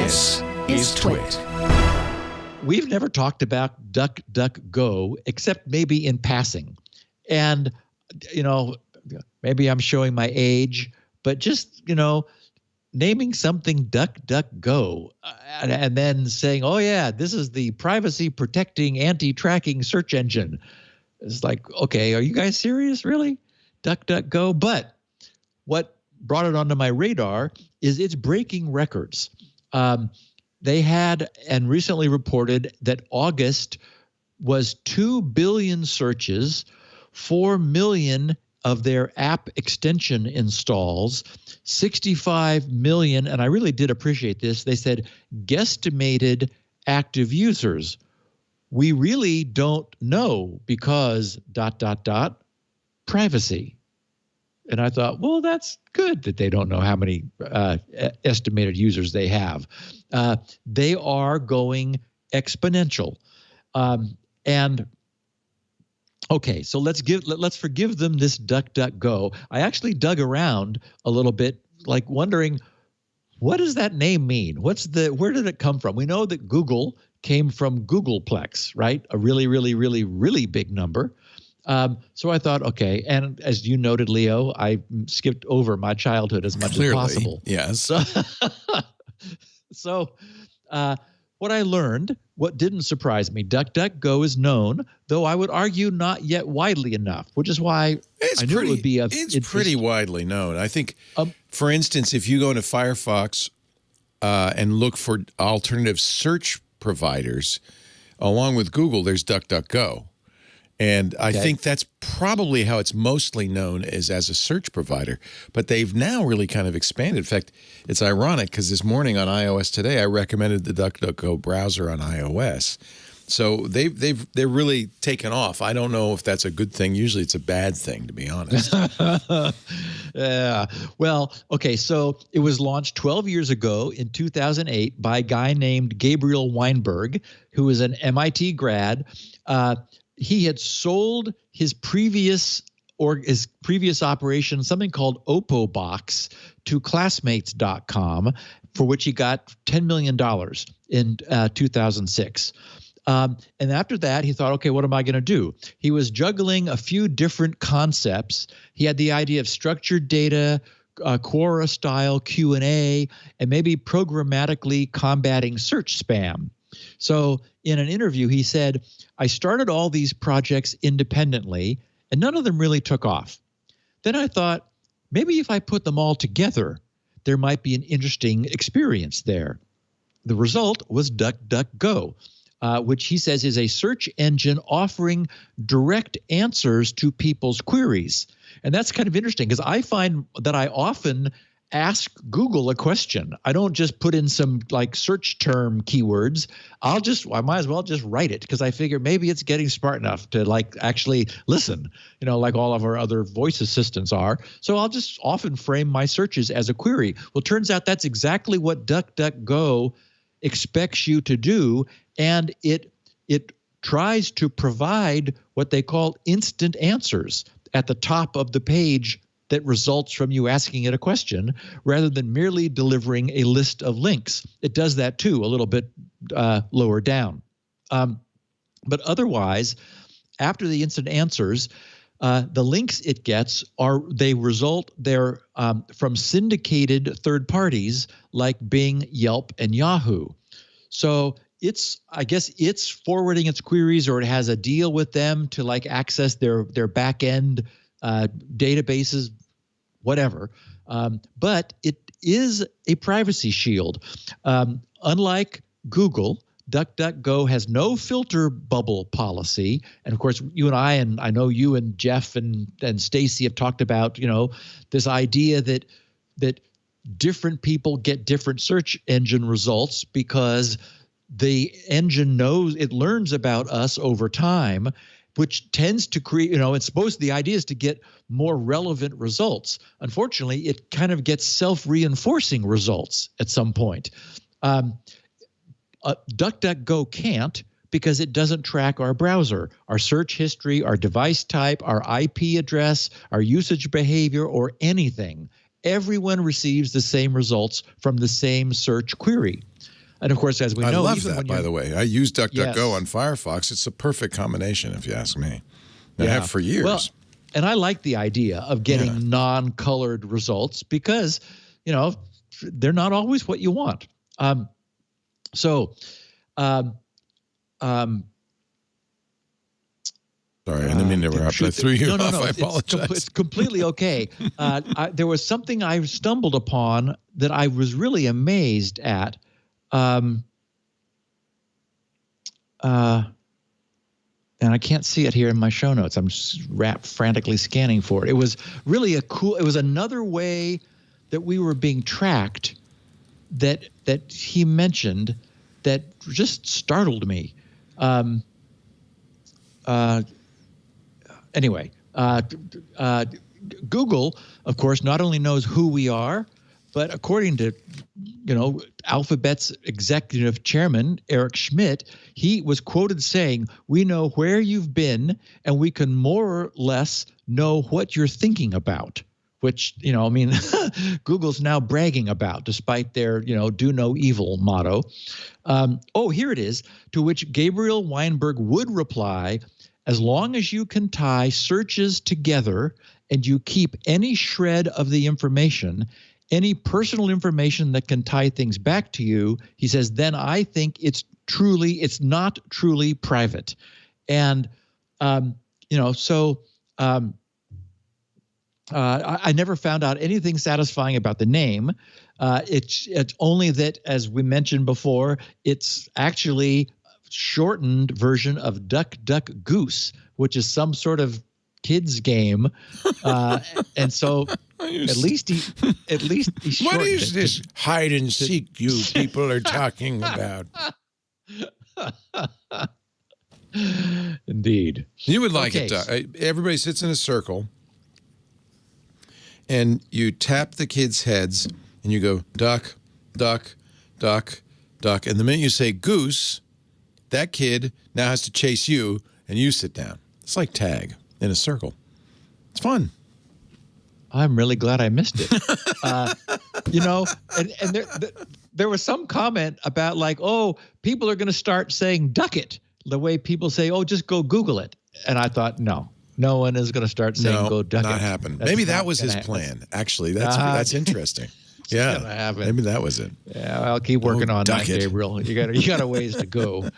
This is TWiT. We've never talked about DuckDuckGo except maybe in passing. And, maybe I'm showing my age, but just, naming something DuckDuckGo and then saying, oh, yeah, this is the privacy protecting anti-tracking search engine. It's like, okay, are you guys serious? Really? DuckDuckGo? But what brought it onto my radar is it's breaking records. They had and recently reported that August was 2 billion searches, 4 million of their app extension installs, 65 million, and I really did appreciate this, they said guesstimated active users. We really don't know because ... privacy. And I thought, well, that's good that they don't know how many estimated users they have. They are going exponential. Okay, so let's forgive them this DuckDuckGo. I actually dug around a little bit, like wondering, what does that name mean? Where did it come from? We know that Google came from Googleplex, right? A really, really, really, really big number. So I thought, okay, and as you noted, Leo, I skipped over my childhood as much as possible. Yes. So what I learned, what didn't surprise me, DuckDuckGo is known, though I would argue not yet widely enough, which is why I knew it would be It's pretty widely known. I think, for instance, if you go into Firefox and look for alternative search providers, along with Google, there's DuckDuckGo. And I think that's probably how it's mostly known as a search provider. But they've now really kind of expanded. In fact, it's ironic because this morning on iOS Today, I recommended the DuckDuckGo browser on iOS. So they're really taken off. I don't know if that's a good thing. Usually it's a bad thing, to be honest. Yeah. Well, okay, so it was launched 12 years ago in 2008 by a guy named Gabriel Weinberg, who was an MIT grad. He had sold his previous operation, something called OpoBox, to Classmates.com, for which he got $10 million in 2006. And after that, he thought, okay, what am I going to do? He was juggling a few different concepts. He had the idea of structured data, Quora-style Q&A, and maybe programmatically combating search spam. So in an interview, he said, I started all these projects independently, and none of them really took off. Then I thought, maybe if I put them all together, there might be an interesting experience there. The result was DuckDuckGo, which he says is a search engine offering direct answers to people's queries. And that's kind of interesting because I find that I often ask Google a question. I don't just put in some like search term keywords. I might as well just write it because I figure maybe it's getting smart enough to like actually listen, like all of our other voice assistants are. So I'll just often frame my searches as a query. Well, it turns out that's exactly what DuckDuckGo expects you to do. And it tries to provide what they call instant answers at the top of the page that results from you asking it a question rather than merely delivering a list of links. It does that too, a little bit lower down. But otherwise, after the instant answers, the links it gets they're from syndicated third parties like Bing, Yelp, and Yahoo. So I guess it's forwarding its queries, or it has a deal with them to like access their back end databases, whatever. But it is a privacy shield. Unlike Google, DuckDuckGo has no filter bubble policy. And of course, you and I know you and Jeff and Stacy have talked about, this idea that different people get different search engine results because the engine learns about us over time, which tends to create, the idea is to get more relevant results. Unfortunately, it kind of gets self-reinforcing results at some point. DuckDuckGo can't because it doesn't track our browser, our search history, our device type, our IP address, our usage behavior, or anything. Everyone receives the same results from the same search query. And of course, as we I know, love even that, when by you're- the way. I use DuckDuckGo Yes. on Firefox. It's a perfect combination, if you ask me. I Yeah. have for years. Well, and I like the idea of getting non-colored results because, you know, they're not always what you want. Sorry, I didn't mean to interrupt. I threw you off. I It's apologize. it's completely okay. There was something I stumbled upon that I was really amazed at. And I can't see it here in my show notes. I'm just frantically scanning for it. It was really it was another way that we were being tracked that he mentioned that just startled me. Anyway, Google, of course, not only knows who we are, but according to, Alphabet's executive chairman, Eric Schmidt, he was quoted saying, "We know where you've been and we can more or less know what you're thinking about," which, Google's now bragging about despite their, do no evil motto. Here it is, to which Gabriel Weinberg would reply, "As long as you can tie searches together and you keep any shred of the information, any personal information that can tie things back to you," he says, "then I think it's not truly private." And, I never found out anything satisfying about the name. It's only that, as we mentioned before, it's actually shortened version of Duck Duck Goose, which is some sort of kids game, and so at least he What is this hide and seek you people are talking about? Indeed, you would like it. Everybody sits in a circle, and you tap the kids' heads, and you go duck, duck, duck, duck, and the minute you say goose, that kid now has to chase you, and you sit down. It's like tag in a circle. It's fun. I'm really glad I missed it. And there was some comment about like, oh, people are going to start saying duck it the way people say, oh, just go Google it. And I thought, no one is going to start saying go duck it. Not happen. Maybe that was his plan. Actually, that's interesting. Yeah, maybe that was it. Yeah, I'll keep working on that, Gabriel. You got a ways to go.